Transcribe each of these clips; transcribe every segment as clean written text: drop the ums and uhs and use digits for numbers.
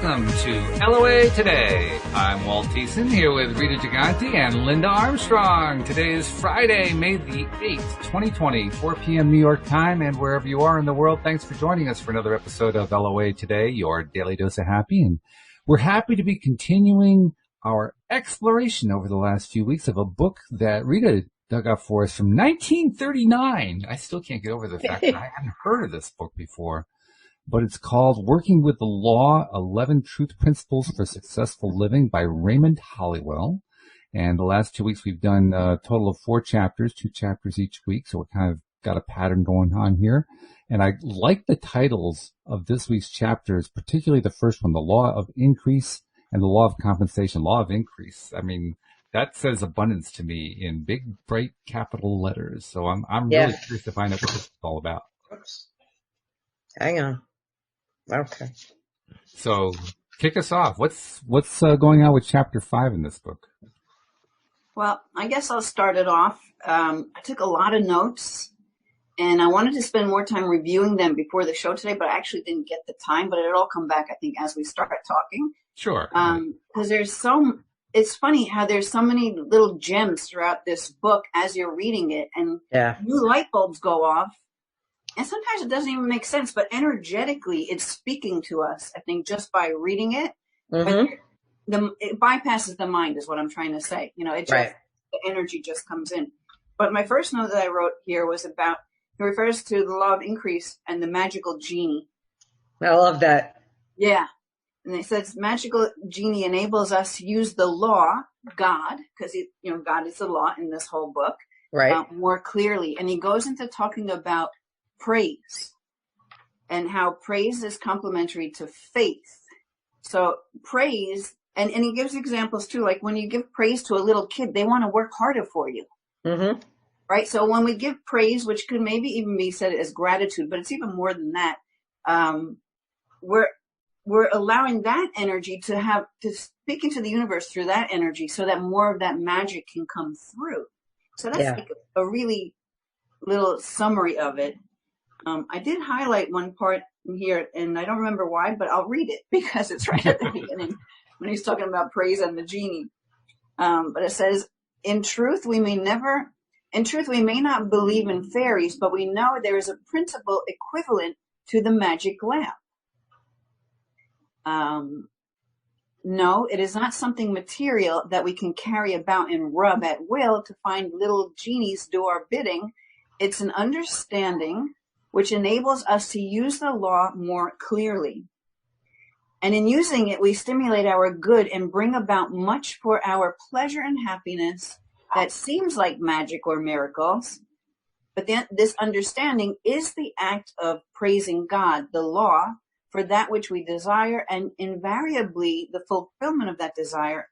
welcome to LOA Today. I'm Walt Thiessen here with Rita Giganti and Linda Armstrong. Today is Friday, May the 8th, 2020, 4 p.m. New York time, and wherever you are in the world, thanks for joining us for another episode of LOA Today, your daily dose of happy. And we're happy to be continuing our exploration over the last few weeks of a book that Rita dug up for us from 1939. I still can't get over the fact that I hadn't heard of this book before. But it's called Working with the Law, 11 Truth Principles for Successful Living by Raymond Holliwell. And the last 2 weeks we've done a total of 4 chapters, 2 chapters each week. So we kind of got a pattern going on here. And I like the titles of this week's chapters, particularly the first one, The Law of Increase and The Law of Compensation. Law of Increase. I mean, that says abundance to me in big, bright capital letters. So I'm really curious to find out what this is all about. Oops. Hang on. Okay. So kick us off. What's going on with chapter 5 in this book? Well, I guess I'll start it off. I took a lot of notes, and I wanted to spend more time reviewing them before the show today, but I actually didn't get the time. But it'll all come back, I think, as we start talking. Sure. Because it's funny how there's so many little gems throughout this book as you're reading it, and new light bulbs go off. And sometimes it doesn't even make sense, but energetically it's speaking to us, I think, just by reading it. Mm-hmm. It bypasses the mind is what I'm trying to say. You know, the energy just comes in. But my first note that I wrote here was about, it refers to the law of increase and the magical genie. I love that. Yeah. And it says magical genie enables us to use the law, God, because God is the law in this whole book, more clearly. And he goes into talking about praise and how praise is complementary to faith. So praise, and he gives examples too, like when you give praise to a little kid, they want to work harder for you. Mm-hmm. Right? So when we give praise, which could maybe even be said as gratitude, but it's even more than that, we're allowing that energy to speak into the universe through that energy so that more of that magic can come through. So that's like a really little summary of it. I did highlight one part here, and I don't remember why, but I'll read it because it's right at the beginning when he's talking about praise and the genie. But it says, in truth, we may not believe in fairies, but we know there is a principle equivalent to the magic lamp. No, it is not something material that we can carry about and rub at will to find little genies do our bidding. It's an understanding which enables us to use the law more clearly. And in using it, we stimulate our good and bring about much for our pleasure and happiness that seems like magic or miracles. But then this understanding is the act of praising God, the law, for that which we desire, and invariably the fulfillment of that desire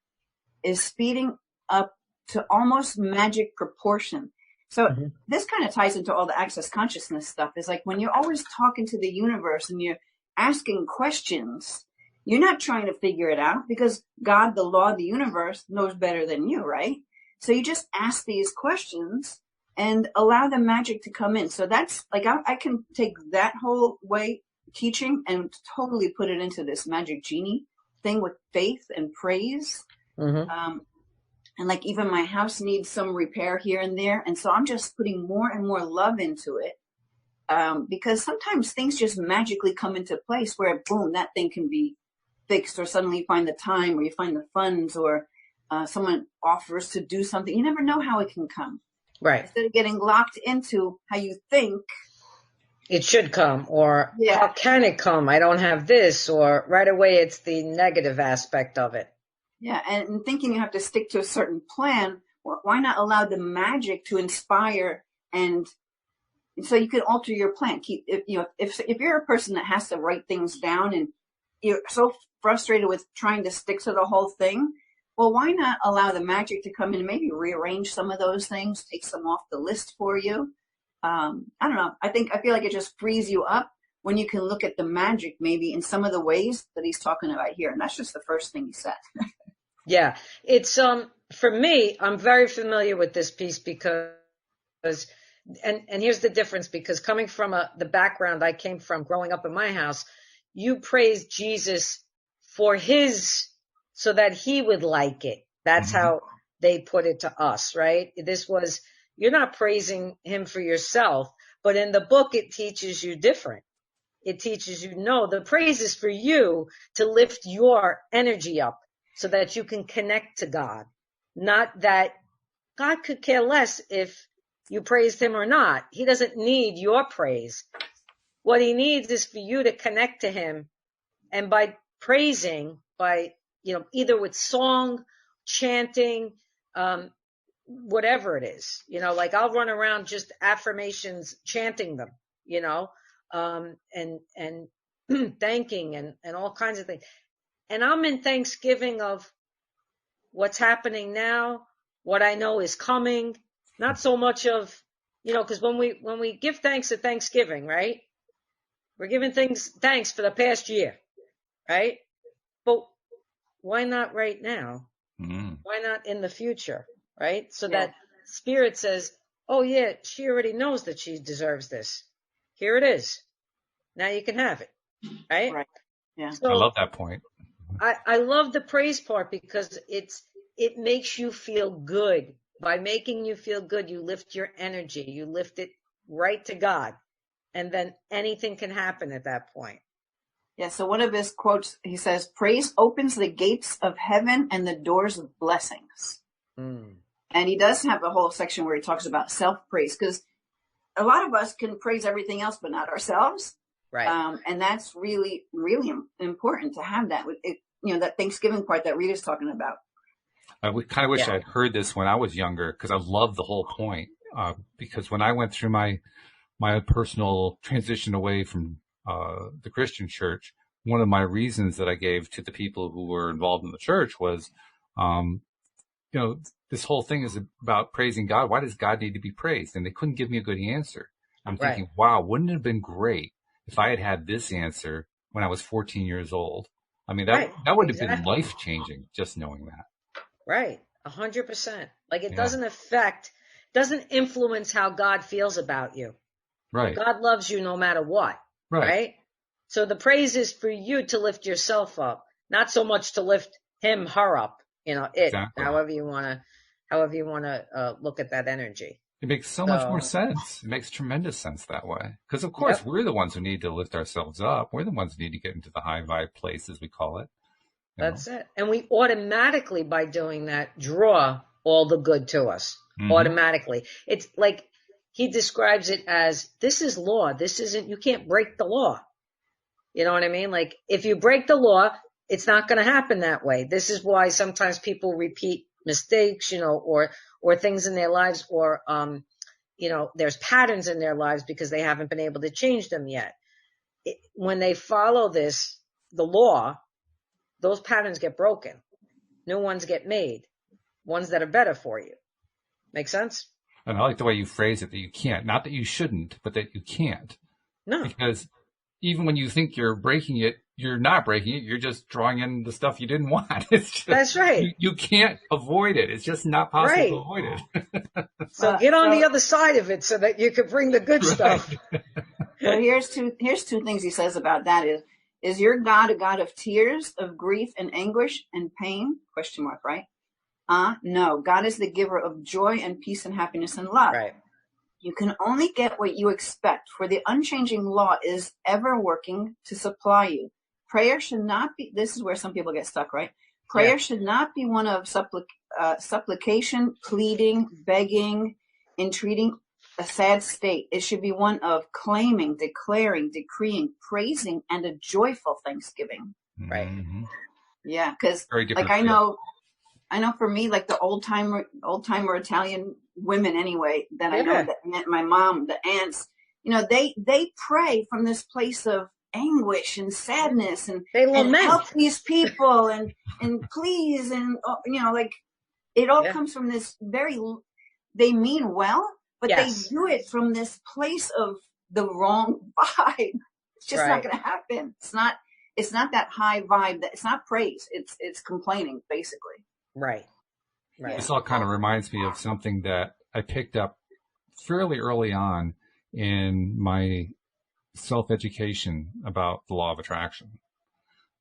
is speeding up to almost magic proportion. So this kind of ties into all the access consciousness stuff. It's like when you're always talking to the universe and you're asking questions, you're not trying to figure it out because God, the law of the universe, knows better than you, right? So you just ask these questions and allow the magic to come in. So that's like, I can take that whole way teaching and totally put it into this magic genie thing with faith and praise. Mm-hmm. And like even my house needs some repair here and there. And so I'm just putting more and more love into it. Because sometimes things just magically come into place where boom, that thing can be fixed, or suddenly you find the time or you find the funds, or someone offers to do something. You never know how it can come. Right. Instead of getting locked into how you think it should come, or how can it come? I don't have this, or right away it's the negative aspect of it. Yeah, and thinking you have to stick to a certain plan, why not allow the magic to inspire, and so you can alter your plan. If you're a person that has to write things down and you're so frustrated with trying to stick to the whole thing, well, why not allow the magic to come in and maybe rearrange some of those things, take some off the list for you? I don't know. I feel like it just frees you up when you can look at the magic maybe in some of the ways that he's talking about here. And that's just the first thing he said. Yeah, it's, for me, I'm very familiar with this piece because, and here's the difference, because coming from the background I came from growing up in my house, you praise Jesus for his, so that he would like it. That's how they put it to us, right? This was, you're not praising him for yourself, but in the book, it teaches you different. It teaches you, no, the praise is for you to lift your energy up so that you can connect to God. Not that God could care less if you praised him or not. He doesn't need your praise. What he needs is for you to connect to him. And by praising, by, either with song, chanting, whatever it is, like I'll run around just affirmations, chanting them, and thanking and all kinds of things. And I'm in thanksgiving of what's happening now, what I know is coming, not so much of, because when we give thanks at Thanksgiving, right? We're giving thanks for the past year, right? But why not right now? Why not in the future, right? So that Spirit says, oh yeah, she already knows that she deserves this. Here it is. Now you can have it, right? Right. Yeah. I love that point. I love the praise part because it makes you feel good. By making you feel good, you lift your energy, you lift it right to God. And then anything can happen at that point. Yeah. So one of his quotes, he says, praise opens the gates of heaven and the doors of blessings. And he does have a whole section where he talks about self-praise, because a lot of us can praise everything else, but not ourselves. Right. And that's really, really important to have that. That Thanksgiving part that Rita's talking about. I kind of wish I'd heard this when I was younger, because I love the whole point. Because when I went through my personal transition away from the Christian church, one of my reasons that I gave to the people who were involved in the church was, this whole thing is about praising God. Why does God need to be praised? And they couldn't give me a good answer. I'm thinking, wow, wouldn't it have been great if I had had this answer when I was 14 years old? I mean, that would have been life changing, just knowing that. Right. 100%. Like it doesn't influence how God feels about you. Right. God loves you no matter what. Right. So the praise is for you to lift yourself up, not so much to lift him, her up, however you want to look at that energy. It makes so much more sense. It makes tremendous sense that way. Because of course we're the ones who need to lift ourselves up. We're the ones who need to get into the high vibe place, as we call it. That's it. And we automatically, by doing that, draw all the good to us automatically. It's like he describes it as, this is law. This isn't, you can't break the law. You know what I mean? Like if you break the law, it's not going to happen that way. This is why sometimes people repeat mistakes, or things in their lives, or, there's patterns in their lives because they haven't been able to change them yet. When they follow the law, those patterns get broken. New ones get made. Ones that are better for you. Make sense? And I like the way you phrase it, that you can't. Not that you shouldn't, but that you can't. No. Because even when you think you're breaking it, you're not breaking it. You're just drawing in the stuff you didn't want. It's just, that's right. You can't avoid it. It's just not possible to avoid it. So get on the other side of it so that you can bring the good stuff. So here's two things he says about that is your God a God of tears, of grief and anguish and pain? ? Right? No. God is the giver of joy and peace and happiness and love. Right. You can only get what you expect, for the unchanging law is ever working to supply you. Prayer should not be, this is where some people get stuck, right? Prayer should not be one of supplication, pleading, begging, entreating, a sad state. It should be one of claiming, declaring, decreeing, praising, and a joyful thanksgiving. Right. Yeah, because like I know for me, like the old timer Italian women anyway, that I know, that my mom, the aunts, they pray from this place of anguish and sadness, and they lament, and help these people and please, and like it all comes from this they mean well, but they do it from this place of the wrong vibe. It's just not going to happen. It's not that high vibe. It's not praise. It's complaining, basically. Right. This all kind of reminds me of something that I picked up fairly early on in my self-education about the law of attraction.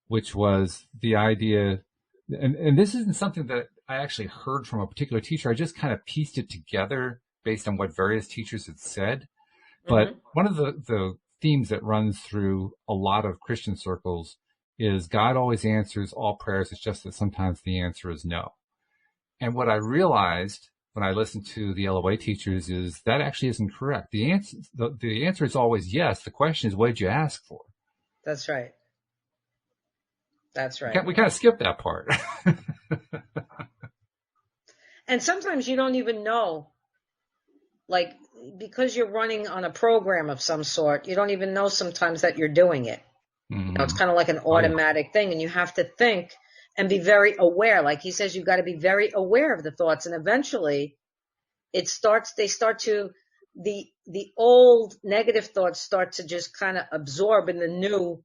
which was the idea, and this isn't something that I actually heard from a particular teacher. I just kind of pieced it together based on what various teachers had said. But one of the themes that runs through a lot of Christian circles is God always answers all prayers. It's just that sometimes the answer is no. And what I realized when I listened to the LOA teachers is that actually isn't correct. The answer is always yes. The question is, what did you ask for? That's right. That's right. We kind of skipped that part. And sometimes you don't even know, like, because you're running on a program of some sort, you don't even know sometimes that you're doing it. You know, it's kind of like an automatic thing, and you have to think and be very aware. Like he says, you've got to be very aware of the thoughts, and eventually the old negative thoughts start to just kind of absorb in the new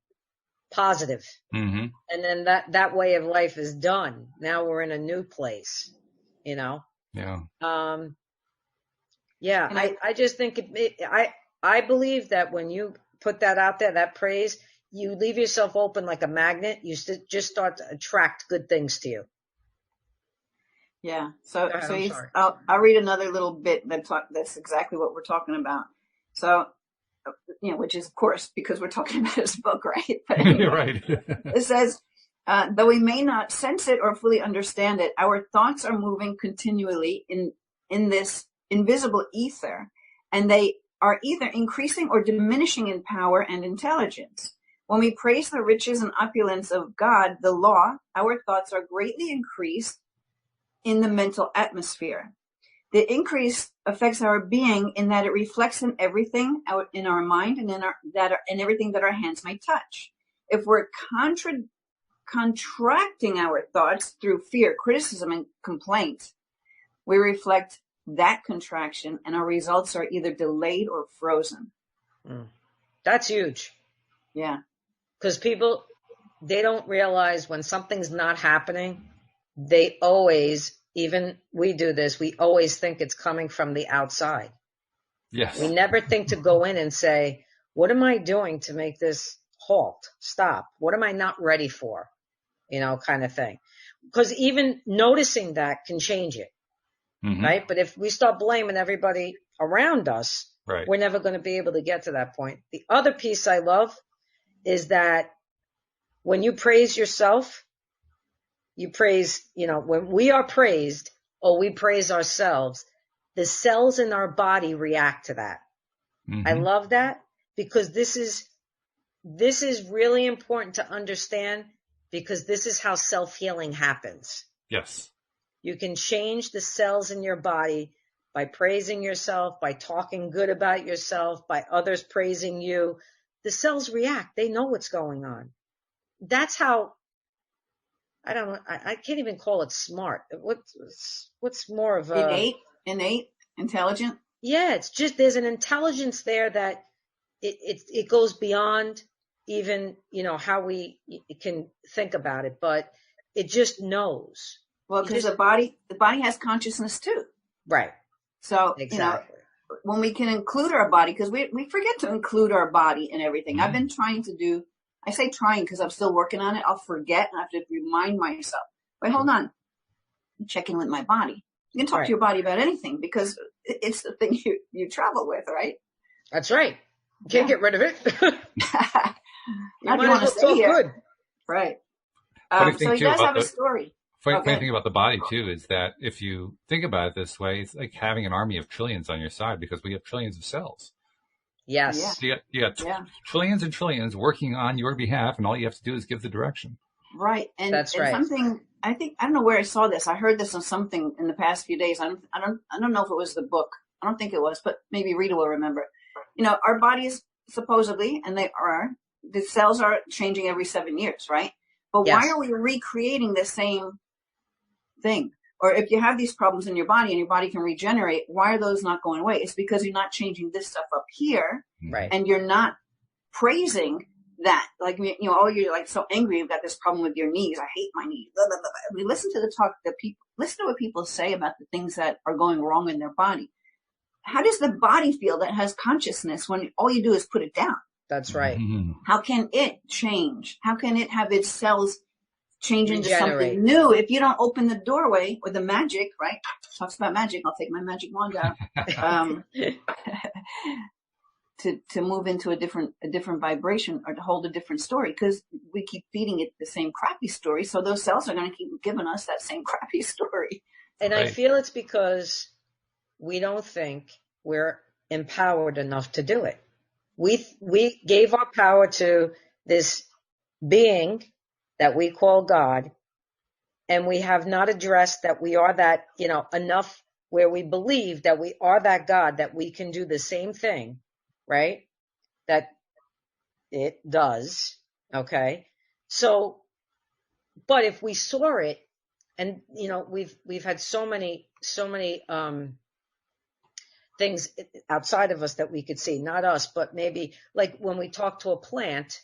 positive. And then that way of life is done. Now we're in a new place, you know? Yeah. Yeah. I just think I believe that when you put that out there, that praise, you leave yourself open like a magnet. You just start to attract good things to you. Yeah. So I'll read another little bit that's exactly what we're talking about. So, you know, which is of course because we're talking about his book, right? But anyway, right. It says, though we may not sense it or fully understand it, our thoughts are moving continually in this invisible ether, and they are either increasing or diminishing in power and intelligence. When we praise the riches and opulence of God, the law, our thoughts are greatly increased in the mental atmosphere. The increase affects our being in that it reflects in everything out in our mind and in everything that our hands may touch. If we're contracting our thoughts through fear, criticism, and complaint, we reflect that contraction, and our results are either delayed or frozen. That's huge. Yeah. Because people, they don't realize when something's not happening, they always, even we do this, we always think it's coming from the outside. Yes. We never think to go in and say, what am I doing to make this halt, stop? What am I not ready for? You know, kind of thing. Because even noticing that can change it. Right? But if we start blaming everybody around us, we're never going to be able to get to that point. The other piece I love is that when you praise yourself, you praise, you know, when we are praised or we praise ourselves, the cells in our body react to that. I love that because this is really important to understand because this is how self-healing happens. Yes. You can change the cells in your body by praising yourself, by talking good about yourself, by others praising you. The cells react. They know what's going on. That's how, I don't know, I can't even call it smart. What's more of a... Innate, intelligent? Yeah, it's just, there's an intelligence there that it goes beyond even, you know, how we can think about it, but it just knows. Well, because the body has consciousness too. Right. So, exactly. You know, when we can include our body, because we forget to include our body in everything. I've been trying to do, I say trying because I'm still working on it. I'll forget and I have to remind myself. Wait, hold on. Check in with my body. You can talk to your body about anything because it's the thing you travel with, right? That's right. You can't get rid of it. Now you want to stay here. Good. Right. So he does have a story. Funny thing about the body too is that if you think about it this way, it's like having an army of trillions on your side because we have trillions of cells. Yes. So you got trillions and trillions working on your behalf, and all you have to do is give the direction. Right. And that's right. Something I don't know where I saw this. I heard this on something in the past few days. I don't know if it was the book. I don't think it was, but maybe Rita will remember. You know, our bodies supposedly, and the cells are changing every 7 years, right? But why are we recreating the same thing? Or if you have these problems in your body and your body can regenerate, why are those not going away? It's because you're not changing this stuff up here, right? And you're not praising that. Like, you know, you're like so angry you've got this problem with your knees. I hate my knees. Blah, blah, blah. I mean, listen to what people say about the things that are going wrong in their body. How does the body feel that has consciousness when all you do is put it down? That's right. Mm-hmm. How can it change? How can it have its cells change into Regenerate. something new if you don't open the doorway or the magic, right? Talks about magic. I'll take my magic wand out. To move into a different vibration or to hold a different story, because we keep feeding it the same crappy story. So those cells are going to keep giving us that same crappy story. And Right. I feel it's because we don't think we're empowered enough to do it. We gave our power to this being that we call God, and we have not addressed that we are that, enough where we believe that we are that God, that we can do the same thing, right? That it does. Okay. So, but if we saw it, and we've had so many things outside of us that we could see, not us, but maybe like when we talk to a plant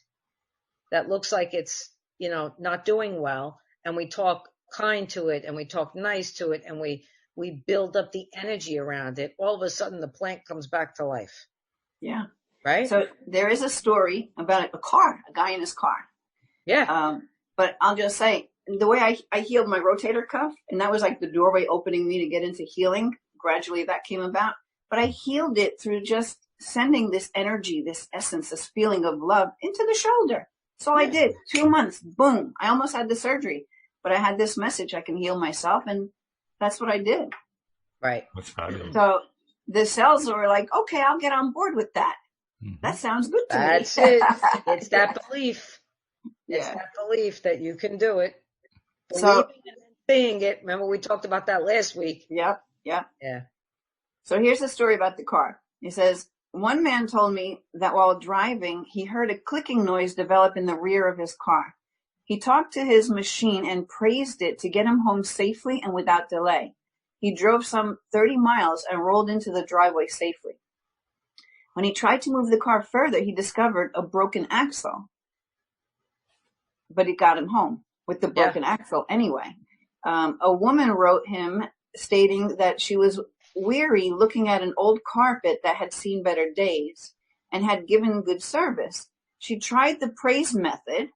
that looks like it's, not doing well, and we talk kind to it and we talk nice to it and we build up the energy around it, all of a sudden the plant comes back to life. Yeah. Right. So there is a story about a guy in his car. Yeah. But I'll just say, the way I healed my rotator cuff, and that was like the doorway opening me to get into healing. Gradually that came about. But I healed it through just sending this energy, this essence, this feeling of love into the shoulder. So I did. 2 months, boom. I almost had the surgery, but I had this message, I can heal myself, and that's what I did. Right. That's fabulous. So the cells were like, okay, I'll get on board with that. Mm-hmm. That sounds good to me. That's it. It's that belief. It's Yeah. that belief that you can do it. So Believing and seeing it. Remember we talked about that last week. Yeah. Yeah. So here's the story about the car. He says, one man told me that while driving, he heard a clicking noise develop in the rear of his car. He talked to his machine and praised it to get him home safely and without delay. He drove some 30 miles and rolled into the driveway safely. When he tried to move the car further, he discovered a broken axle. But it got him home with the broken axle anyway. A woman wrote him stating that she was weary looking at an old carpet that had seen better days and had given good service. She tried the praise method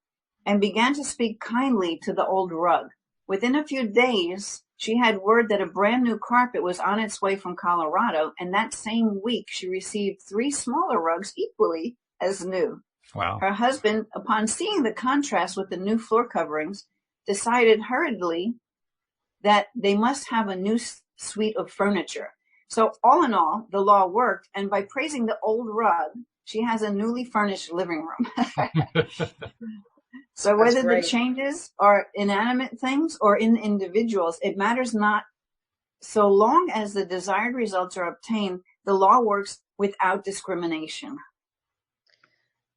and began to speak kindly to the old rug. Within a few days, she had word that a brand new carpet was on its way from Colorado, and that same week she received 3 smaller rugs equally as new. Wow. Her husband, upon seeing the contrast with the new floor coverings, decided hurriedly that they must have a new suite of furniture. So all in all, the law worked, and by praising the old rug, she has a newly furnished living room. So whether the changes are inanimate things or in individuals, it matters not. So long as the desired results are obtained, the law works without discrimination.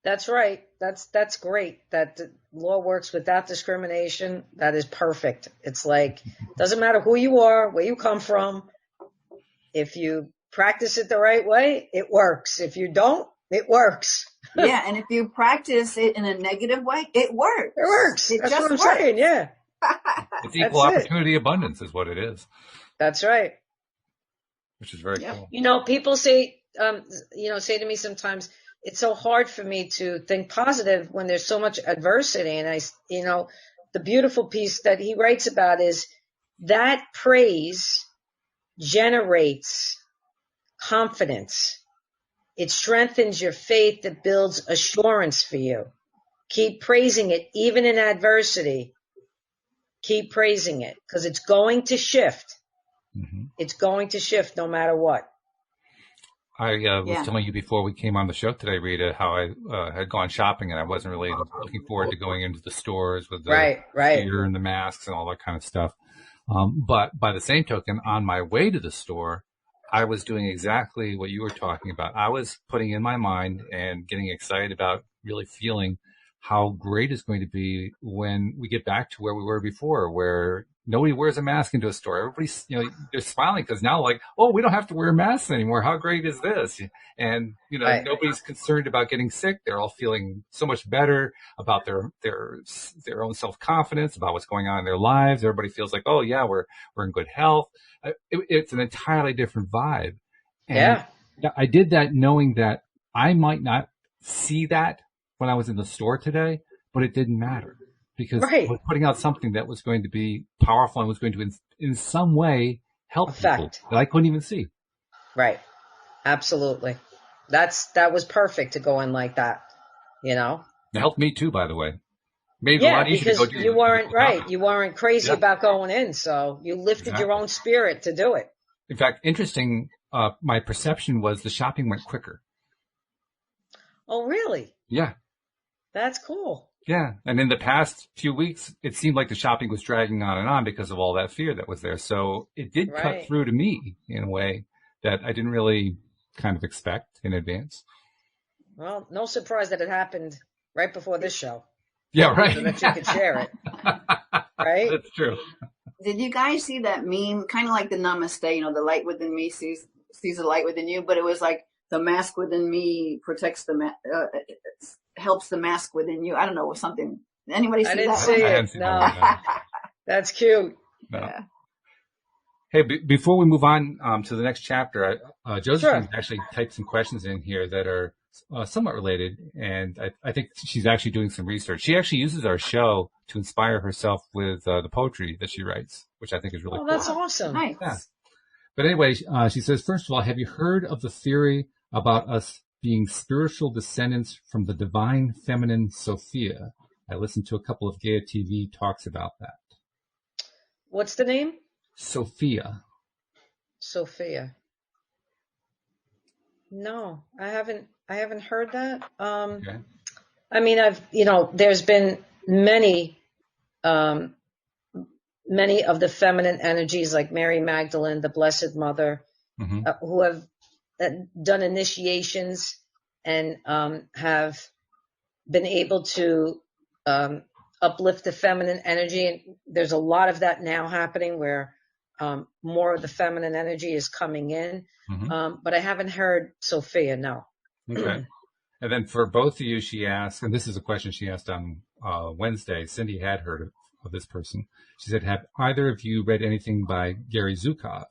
That's right. That's great. That the law works without discrimination. That is perfect. It's like, doesn't matter who you are, where you come from. If you practice it the right way, it works. If you don't, it works. Yeah, and if you practice it in a negative way, it works. It works. That's what I'm saying, yeah. It's equal opportunity abundance is what it is. That's right. Which is very cool. People say, say to me sometimes, it's so hard for me to think positive when there's so much adversity. And the beautiful piece that he writes about is that praise generates confidence. It strengthens your faith. It builds assurance for you. Keep praising it, even in adversity. Keep praising it, because it's going to shift. Mm-hmm. It's going to shift no matter what. I was telling you before we came on the show today, Rita, how I had gone shopping and I wasn't really looking forward to going into the stores with the fear and the masks and all that kind of stuff. But by the same token, on my way to the store, I was doing exactly what you were talking about. I was putting in my mind and getting excited about really feeling how great it's going to be when we get back to where we were before, where nobody wears a mask into a store. Everybody's, they're smiling because now we don't have to wear masks anymore. How great is this? And, nobody's concerned about getting sick. They're all feeling so much better about their own self-confidence, about what's going on in their lives. Everybody feels like, oh yeah, we're in good health. It's an entirely different vibe. And I did that knowing that I might not see that when I was in the store today, but it didn't matter because I Right. was putting out something that was going to be powerful and was going to in some way help people Effect. that I couldn't even see. Right. Absolutely. That was perfect to go in like that, you know? It helped me too, by the way. Made it a Yeah, lot easier to go because do you weren't the right. shopping. You weren't crazy Yeah, about going in, so you lifted your exactly. own spirit to do it. In fact, interesting, my perception was the shopping went quicker. Oh, really? Yeah. That's cool. Yeah. And in the past few weeks, it seemed like the shopping was dragging on and on because of all that fear that was there. So it did cut Right. through to me in a way that I didn't really kind of expect in advance. Well, no surprise that it happened right before this show, Yeah, right. so that you could share it, right? That's true. Did you guys see that meme? Kind of like the namaste, the light within me sees the light within you, but it was like the mask within me protects helps the mask within you. I don't know, something. Anybody I see didn't that see one? I hadn't it. seen that one. No, that's cute. No. Yeah. Hey, before we move on to the next chapter, Josephine Sure. actually typed some questions in here that are somewhat related, and I think she's actually doing some research. She actually uses our show to inspire herself with the poetry that she writes, which I think is really Oh, cool. that's awesome. Nice. Yeah. But anyway, she says, first of all, have you heard of the theory about us being spiritual descendants from the divine feminine Sophia? I listened to a couple of Gaia TV talks about that. What's the name? Sophia. Sophia. No, I haven't heard that. Okay. I mean, there's been many of the feminine energies like Mary Magdalene, the Blessed Mother, Mm-hmm. who have done initiations and have been able to uplift the feminine energy. And there's a lot of that now happening where more of the feminine energy is coming in. Mm-hmm. But I haven't heard Sophia, no. Okay. And then for both of you, she asked, and this is a question she asked on Wednesday. Cindy had heard of this person. She said, have either of you read anything by Gary Zukov?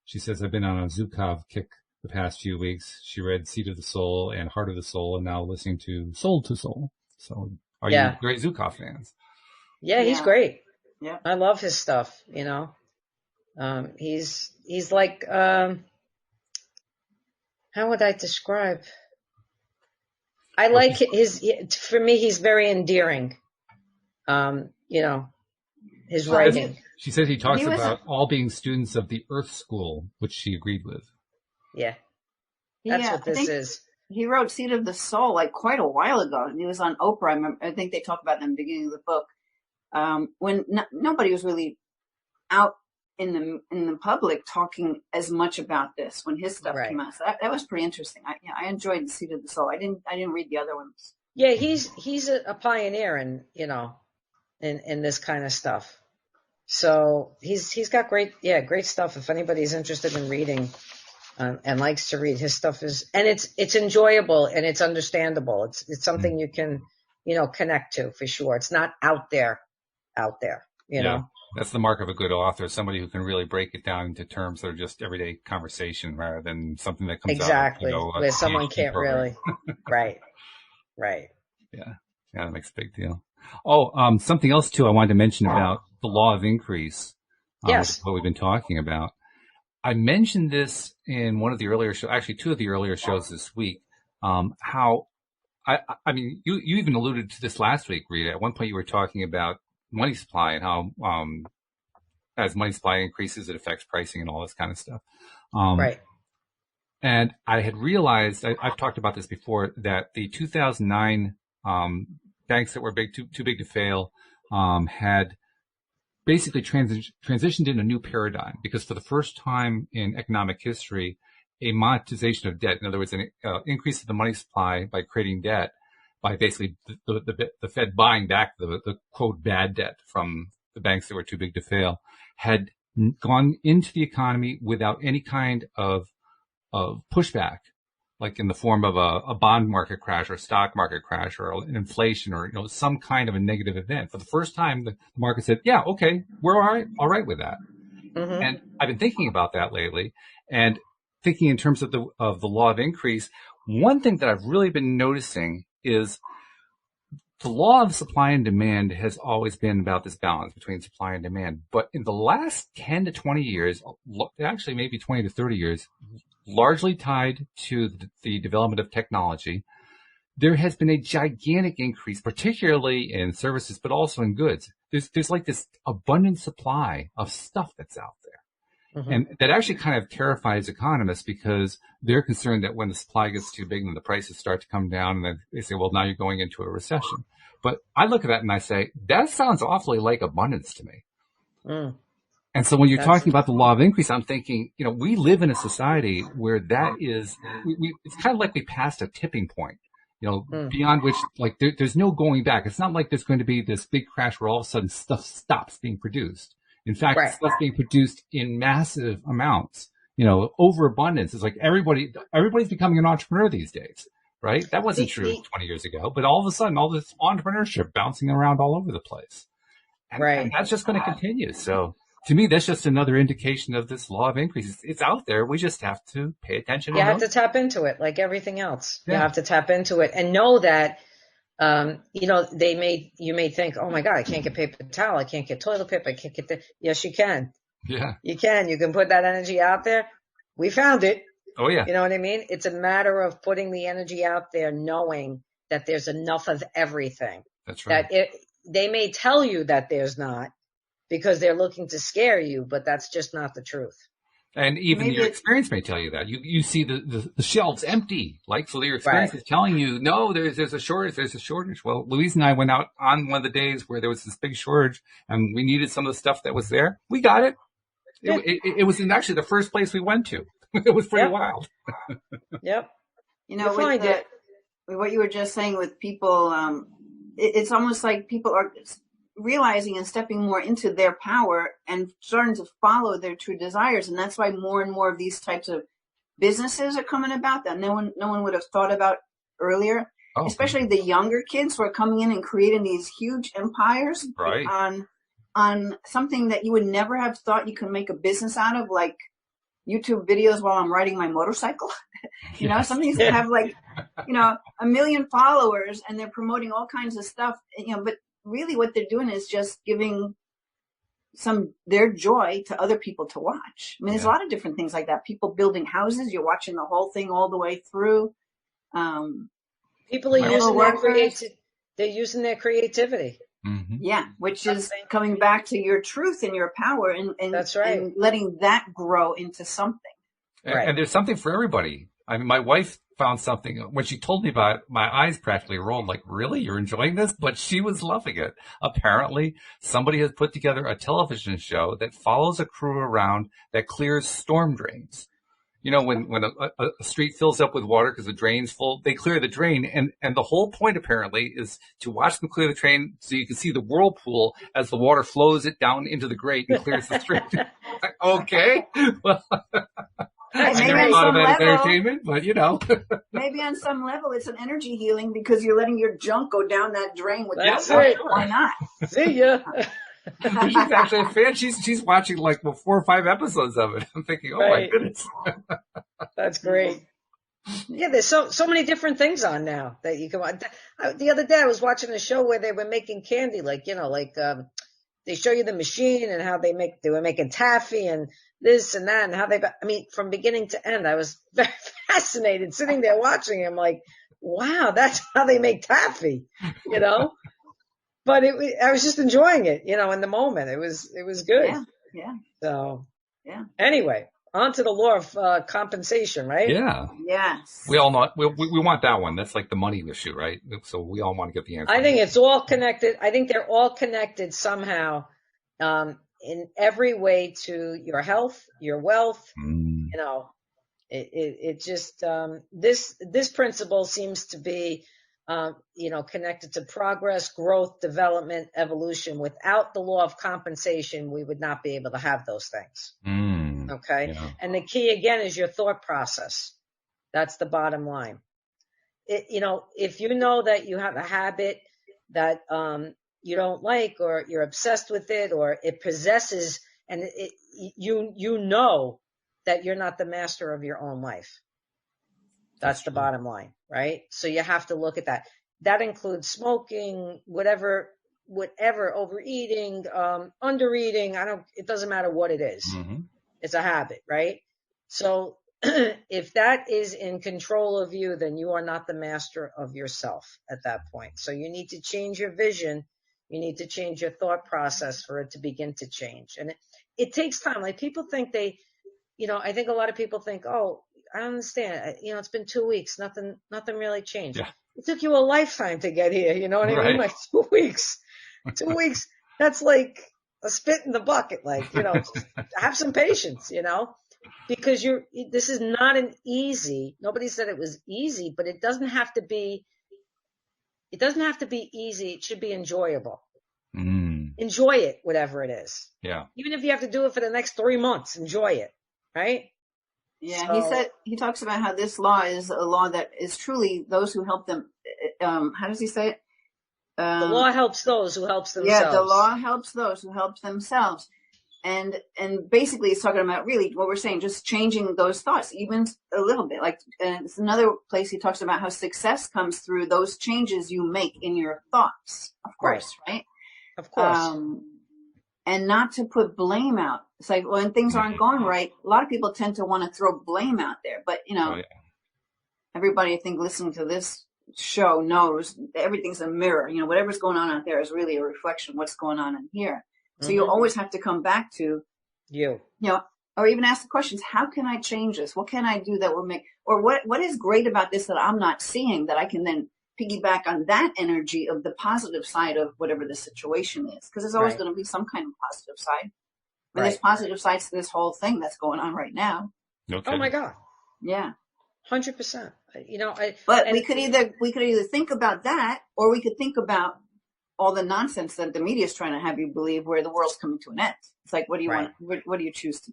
She says, I've been on a Zukov kick the past few weeks. She read Seed of the Soul and Heart of the Soul and now listening to Soul to Soul. So are you great Zukov fans? Yeah, he's Yeah. great. Yeah. I love his stuff, He's like, how would I describe? I like for me, he's very endearing. His Well, writing. She said he talks He was about all being students of the Earth School, which she agreed with. Yeah, that's what I this think is. he wrote Seed of the Soul like quite a while ago, and he was on Oprah. I think they talk about it in the beginning of the book, when nobody was really out in the public talking as much about this when his stuff came out. So that was pretty interesting. I enjoyed Seed of the Soul. I didn't read the other ones. Yeah, he's a pioneer in this kind of stuff. So he's got great stuff. If anybody's interested in reading and likes to read, his stuff it's enjoyable and it's understandable. It's something you can connect to for sure. It's not out there. You know. That's the mark of a good author, somebody who can really break it down into terms that are just everyday conversation rather than something that comes out of, where someone PhD can't program. really. Right. Yeah, that makes a big deal. Oh, something else too I wanted to mention about the law of increase. Yes. Which is what we've been talking about. I mentioned this in one of the earlier shows, actually two of the earlier shows this week, how, I mean, you even alluded to this last week, Rita. At one point you were talking about money supply and how, as money supply increases, it affects pricing and all this kind of stuff. Right. And I had realized, I've talked about this before, that the 2009 banks that were too big to fail had basically transitioned in a new paradigm, because for the first time in economic history, a monetization of debt, in other words, an increase of the money supply by creating debt, by basically the Fed buying back the quote bad debt from the banks that were too big to fail, had gone into the economy without any kind of pushback, like in the form of a bond market crash or stock market crash or an inflation or some kind of a negative event. For the first time, the market said, "Yeah, okay, we're all right with that." Mm-hmm. And I've been thinking about that lately, and thinking in terms of the law of increase. one thing that I've really been noticing is the law of supply and demand has always been about this balance between supply and demand. But in the last 10 to 20 years, actually maybe 20 to 30 years, largely tied to the development of technology, there has been a gigantic increase, particularly in services, but also in goods. There's like this abundant supply of stuff that's out there. Mm-hmm. And that actually kind of terrifies economists because they're concerned that when the supply gets too big, then the prices start to come down, and then they say, well, now you're going into a recession. But I look at that and I say, that sounds awfully like abundance to me. Mm. And so when you're talking about the law of increase, I'm thinking, we live in a society where that is, it's kind of like we passed a tipping point, beyond which, like, there's no going back. It's not like there's going to be this big crash where all of a sudden stuff stops being produced. In fact, Right. stuff's being produced in massive amounts, overabundance. It's like everybody's becoming an entrepreneur these days. Right? That wasn't true 20 years ago, but all of a sudden, all this entrepreneurship bouncing around all over the place. And that's just going to continue. So to me, that's just another indication of this law of increase. It's out there. We just have to pay attention. You have to tap into it like everything else. Yeah. You have to tap into it and know that, you may think, oh my God, I can't get paper towel. I can't get toilet paper. I can't get yes, you can. Yeah. You can. You can put that energy out there. We found it. Oh, yeah. You know what I mean? It's a matter of putting the energy out there, knowing that there's enough of everything. That's right. That they may tell you that there's not because they're looking to scare you, but that's just not the truth. And even your experience may tell you that. You see the shelves empty, so your experience is telling you, no, there's a shortage. Well, Louise and I went out on one of the days where there was this big shortage and we needed some of the stuff that was there. We got it. Yeah. It was actually the first place we went to. It was pretty wild. Yep. With what you were just saying with people, it's almost like people are realizing and stepping more into their power and starting to follow their true desires. And that's why more and more of these types of businesses are coming about that no one would have thought about earlier, especially the younger kids who are coming in and creating these huge empires on something that you would never have thought you could make a business out of, like YouTube videos while I'm riding my motorcycle. Some of these have 1 million followers and they're promoting all kinds of stuff, but really what they're doing is just giving their joy to other people to watch. I mean, there's a lot of different things like that. People building houses, you're watching the whole thing all the way through. People are using their creativity. Mm-hmm. Yeah, which is coming back to your truth and your power and that's right. And letting that grow into something. And there's something for everybody. I mean, my wife found something when she told me about it, my eyes practically rolled like, really? You're enjoying this? But she was loving it. Apparently, somebody has put together a television show that follows a crew around that clears storm drains. When a street fills up with water because the drain's full, they clear the drain. And the whole point apparently is to watch them clear the drain so you can see the whirlpool as the water flows it down into the grate and clears the street. Okay. Well, I never thought of that as entertainment, but Maybe on some level it's an energy healing because you're letting your junk go down that drain with That's water. right. Why not? See ya. She's actually a fan. She's watching 4 or 5 episodes of it. I'm thinking, oh my goodness. That's great. Yeah, there's so many different things on now that you can watch. The other day I was watching a show where they were making candy, they show you the machine and how they were making taffy and this and that and how from beginning to end. I was very fascinated sitting there watching. I'm like, wow, that's how they make taffy, But I was just enjoying it, in the moment. It was good. Yeah. So, anyway, on to the law of compensation, right? Yeah. Yes. We all know we want that one. That's like the money issue, right? So we all want to get the answer. I think it's all connected. I think they're all connected somehow, in every way to your health, your wealth. It just this principle seems to be connected to progress, growth, development, evolution. Without the law of compensation, we would not be able to have those things. Okay. Yeah. And the key again is your thought process. That's the bottom line. If you know that you have a habit that, you don't like, or you're obsessed with it, or it possesses, and you know that you're not the master of your own life. That's the bottom line, right? So you have to look at that. That includes smoking, whatever, overeating, undereating. It doesn't matter what it is. It's a habit, right? So if that is in control of you, then you are not the master of yourself at that point. So you need to change your vision. You need to change your thought process for it to begin to change. And it takes time. Like people think I think a lot of people think, oh, I don't understand. It's been 2 weeks. Nothing really changed. Yeah. It took you a lifetime to get here. You know what I mean? Like 2 weeks. 2 weeks. That's like a spit in the bucket. Like, just have some patience, because this is not an easy, nobody said it was easy, but it doesn't have to be easy. It should be enjoyable. Enjoy it, whatever it is. Yeah. Even if you have to do it for the next 3 months, enjoy it. Right? Yeah. So, he talks about how this law is a law that is truly those who help them. How does he say it? The law helps those who helps themselves. Yeah, the law helps those who help themselves. And basically it's talking about really what we're saying, just changing those thoughts, even a little bit. Like, it's another place he talks about how success comes through those changes you make in your thoughts, of course, right? Of course. And not to put blame out. It's like when things aren't going right, a lot of people tend to want to throw blame out there. But, everybody, I think, listening to this show knows everything's a mirror. Whatever's going on out there is really a reflection of what's going on in here. So you always have to come back to or even ask the questions, how can I change this? What can I do that will make, or what is great about this that I'm not seeing that I can then piggyback on that energy of the positive side of whatever the situation is? Because there's always going to be some kind of positive side. And there's positive sides to this whole thing that's going on right now. Okay. Oh my God. Yeah. 100%. But we could either think about that, or we could think about all the nonsense that the media is trying to have you believe, where the world's coming to an end. It's like, what do you want? What do you choose to?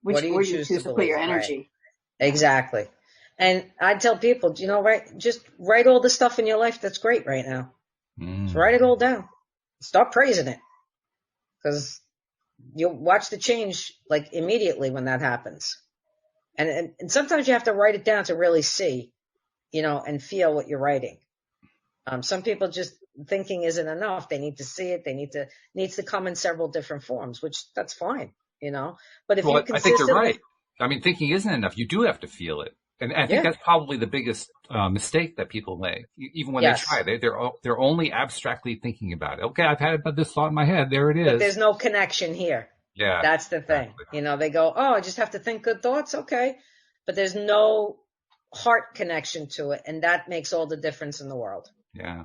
Where do you choose to put your energy? Right. Exactly. And I tell people, just write all the stuff in your life that's great right now. Just write it all down. Start praising it, because you'll watch the change like immediately when that happens. And sometimes you have to write it down to really see, and feel what you're writing. Some people just thinking isn't enough. They need to see it. Needs to come in several different forms, which that's fine, But if you consistently, I think you're right. I mean, thinking isn't enough. You do have to feel it. And I think that's probably the biggest mistake that people make. Even when they try, they're only abstractly thinking about it. Okay, I've had this thought in my head. There it is. But there's no connection here. Yeah. That's the thing. Exactly. They go, oh, I just have to think good thoughts. Okay. But there's no heart connection to it. And that makes all the difference in the world. Yeah.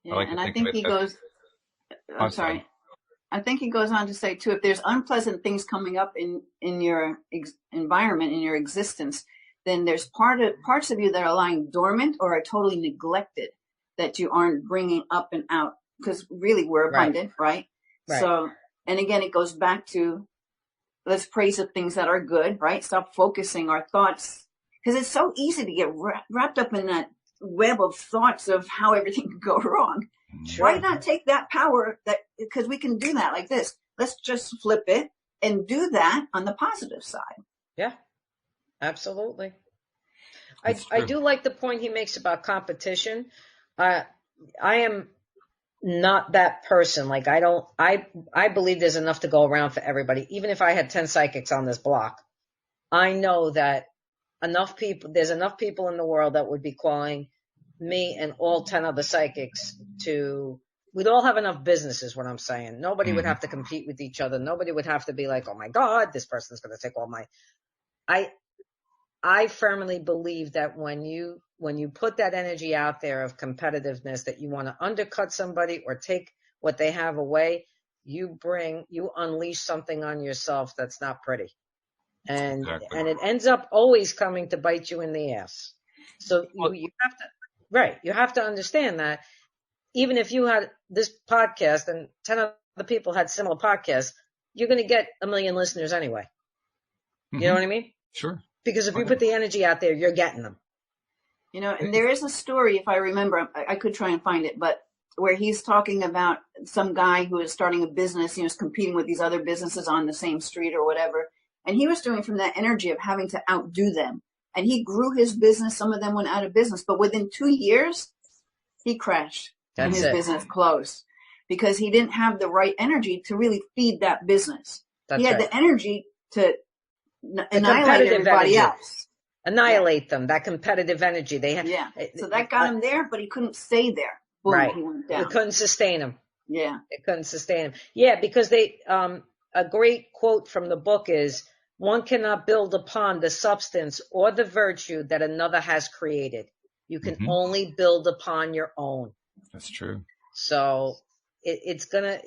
I think he goes, I'm sorry. I think he goes on to say too, if there's unpleasant things coming up in your environment, in your existence, then there's parts of you that are lying dormant or are totally neglected that you aren't bringing up and out, because really we're abundant, right? So, and again, it goes back to, let's praise the things that are good, right? Stop focusing our thoughts, because it's so easy to get wrapped up in that web of thoughts of how everything could go wrong. Sure. Why not take that power, because we can do that like this. Let's just flip it and do that on the positive side. Yeah, absolutely. I do like the point he makes about competition. I am not that person. Like I believe there's enough to go around for everybody. Even if I had 10 psychics on this block, I know that there's enough people in the world that would be calling me and all 10 other psychics we'd all have enough business is what I'm saying. Nobody would have to compete with each other. Nobody would have to be like, oh my God, this person's going to take all my, I firmly believe that when you put that energy out there of competitiveness, that you want to undercut somebody or take what they have away, you unleash something on yourself that's not pretty. And it ends up always coming to bite you in the ass. So you have to understand that even if you had this podcast and 10 other people had similar podcasts, you're going to get 1 million listeners anyway. You know what I mean? Sure. Because if you put the energy out there, you're getting them. And there is a story, if I remember, I could try and find it, but where he's talking about some guy who is starting a business, is competing with these other businesses on the same street or whatever. And he was doing from that energy of having to outdo them. and he grew his business. Some of them went out of business, but within 2 years, he crashed and his business closed because he didn't have the right energy to really feed that business. He had the energy to annihilate everybody else. Annihilate them, that competitive energy they had. Yeah. So that got him there, but he couldn't stay there. Boom, right. He went down. It couldn't sustain him. Yeah. It couldn't sustain him. Yeah, because a great quote from the book is, one cannot build upon the substance or the virtue that another has created. You can only build upon your own. That's true. So it's gonna,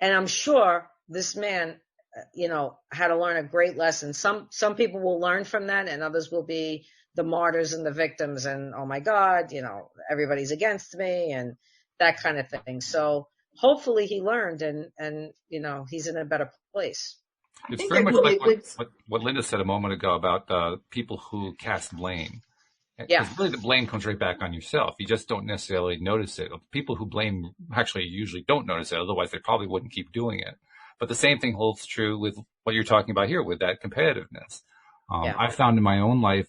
and I'm sure this man, had to learn a great lesson. Some people will learn from that, and others will be the martyrs and the victims, and oh my God, everybody's against me and that kind of thing. So hopefully he learned, and he's in a better place. It's very much like what Linda said a moment ago about people who cast blame. Yeah. Because really the blame comes right back on yourself. You just don't necessarily notice it. People who blame actually usually don't notice it. Otherwise, they probably wouldn't keep doing it. But the same thing holds true with what you're talking about here with that competitiveness. I found in my own life,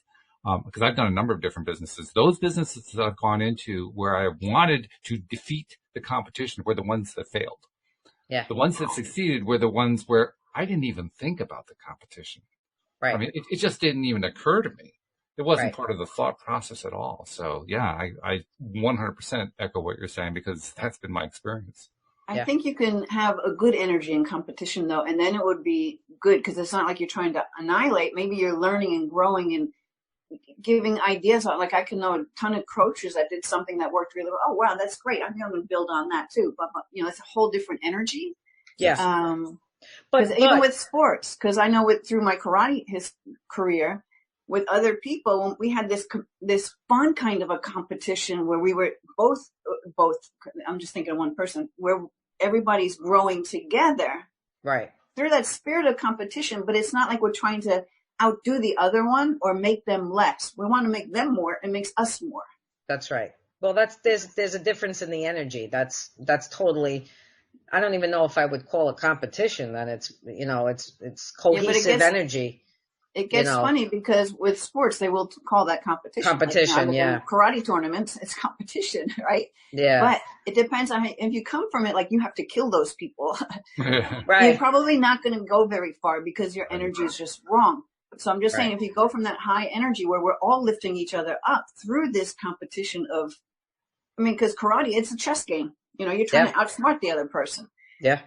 because I've done a number of different businesses, those businesses that I've gone into where I wanted to defeat the competition were the ones that failed. Yeah. The ones that succeeded were the ones where I didn't even think about the competition. Right. I mean, it just didn't even occur to me. It wasn't part of the thought process at all. So yeah, I 100% echo what you're saying because that's been my experience. I think you can have a good energy in competition though, and then it would be good because it's not like you're trying to annihilate. Maybe you're learning and growing and giving ideas out. Like I can know a ton of coaches that did something that worked really well. Oh wow, that's great. I'm going to build on that too. But it's a whole different energy. Yeah. But even with sports, because I know through my karate career with other people, we had this fun kind of a competition where we were both. I'm just thinking of one person where everybody's growing together, right? Through that spirit of competition. But it's not like we're trying to outdo the other one or make them less. We want to make them more. It makes us more. That's right. Well, there's a difference in the energy. That's totally. I don't even know if I would call it competition. Then it's it's cohesive energy. It gets funny because with sports they will call that competition. Competition, like, karate tournaments, it's competition, right? Yeah. But it depends on if you come from it like you have to kill those people. Right. You're probably not going to go very far because your energy is just wrong. So I'm just saying, if you go from that high energy where we're all lifting each other up through this competition of, because karate, it's a chess game. You're trying to outsmart the other person. Yeah.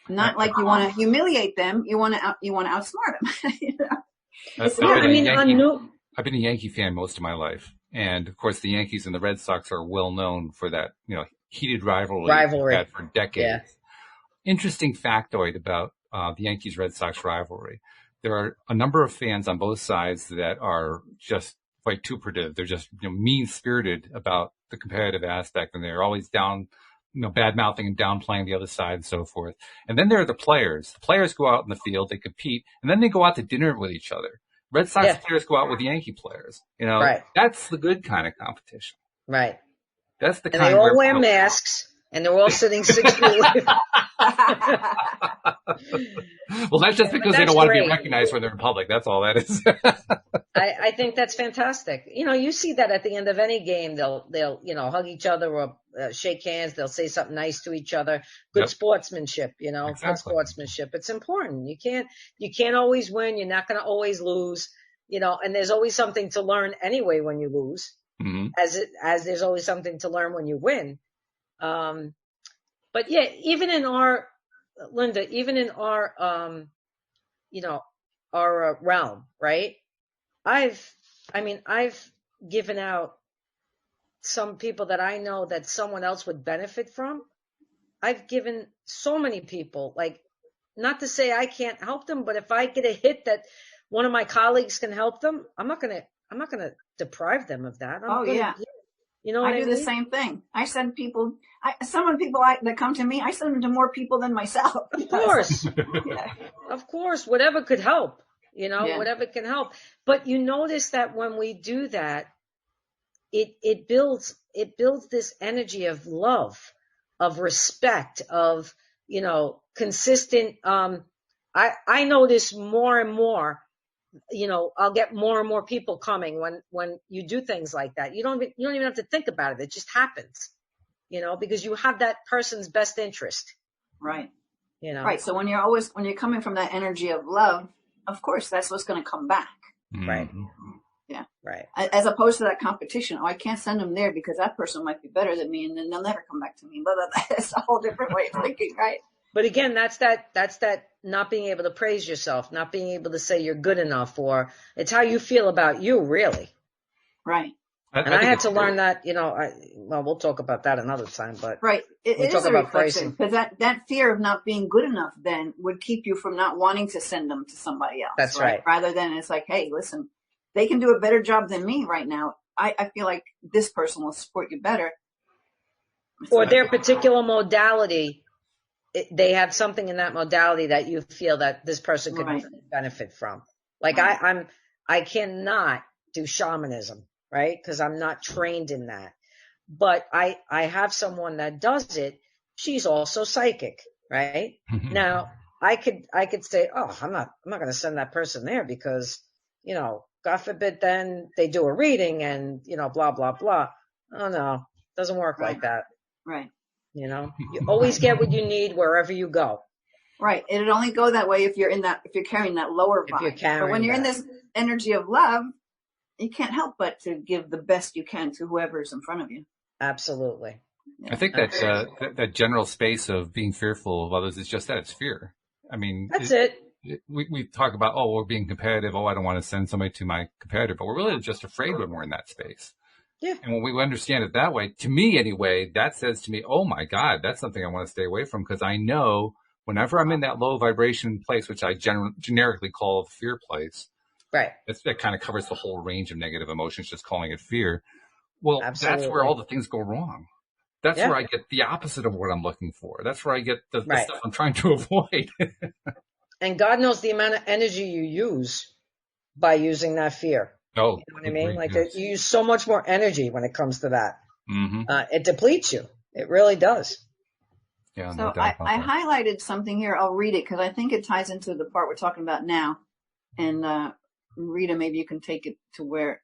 Not like you want to humiliate them. You want to outsmart them. I've been a Yankee fan most of my life. And of course, the Yankees and the Red Sox are well known for that, heated rivalry they've had for decades. Yeah. Interesting factoid about the Yankees-Red Sox rivalry. There are a number of fans on both sides that are just vituperative. They're just mean-spirited about the competitive aspect, and they're always down, bad-mouthing and downplaying the other side and so forth. And then there are the players. The players go out in the field, they compete, and then they go out to dinner with each other. Red Sox players go out with Yankee players. Right. That's the good kind of competition. Right. That's the and kind they all wear masks, and they're all sitting 6 feet away. Well, that's just because they don't want to be recognized when they're in public. That's all that is. I think that's fantastic. You see that at the end of any game, they'll hug each other or shake hands. They'll say something nice to each other. Good sportsmanship, Exactly. Good sportsmanship. It's important. You can't always win. You're not going to always lose, and there's always something to learn anyway when you lose, as there's always something to learn when you win. But yeah, even in our our realm, right? I've given out some people that I know that someone else would benefit from. I've given so many people, not to say I can't help them, but if I get a hit that one of my colleagues can help them, I'm not going to deprive them of that. I do the same thing. I send people, some of the people that come to me, I send them to more people than myself. Of course. Of course, whatever could help, whatever can help. But you notice that when we do that, it builds this energy of love, of respect, of, consistent. I notice more and more I'll get more and more people coming when you do things like that. You don't even have to think about it. It just happens, because you have that person's best interest. Right. Right. So when you're coming from that energy of love, of course, that's what's going to come back. Right. Yeah. Right. As opposed to that competition. Oh, I can't send them there because that person might be better than me, and then they'll never come back to me. Blah, blah, blah. That's a whole different way of thinking, right? But again, that's that not being able to praise yourself, not being able to say you're good enough, or it's how you feel about you, really. Right. And I had to learn that, we'll talk about that another time, but right. It is a reflection, because that fear of not being good enough then would keep you from not wanting to send them to somebody else. That's right. Rather than it's like, hey, listen, they can do a better job than me right now. I feel like this person will support you better. Or their particular modality, they have something in that modality that you feel that this person could benefit from. Like I cannot do shamanism, right? Because I'm not trained in that. But I have someone that does it. She's also psychic, right? Now I could say, oh, I'm not going to send that person there because, God forbid then they do a reading and, blah, blah, blah. Oh no, doesn't work like that. Right. You always get what you need wherever you go. Right. It'd only go that way if you're carrying that lower vibe. But when you're in this energy of love, you can't help but to give the best you can to whoever's in front of you. Absolutely. I think that general space of being fearful of others is just that, it's fear. I mean, that's it. We talk about, we're being competitive. I don't want to send somebody to my competitor, but we're really just afraid when we're in that space. Yeah. And when we understand it that way, to me anyway, that says to me, oh my God, that's something I want to stay away from, because I know whenever I'm in that low vibration place, which I generically call the fear place, right? That kind of covers the whole range of negative emotions, just calling it fear. Well, absolutely. That's where all the things go wrong. That's where I get the opposite of what I'm looking for. That's where I get the stuff I'm trying to avoid. And God knows the amount of energy you use by using that fear. Oh, you know what I mean? Like you use so much more energy when it comes to that. It depletes you. It really does. Yeah. So I highlighted something here. I'll read it because I think it ties into the part we're talking about now. And Rita, maybe you can take it to where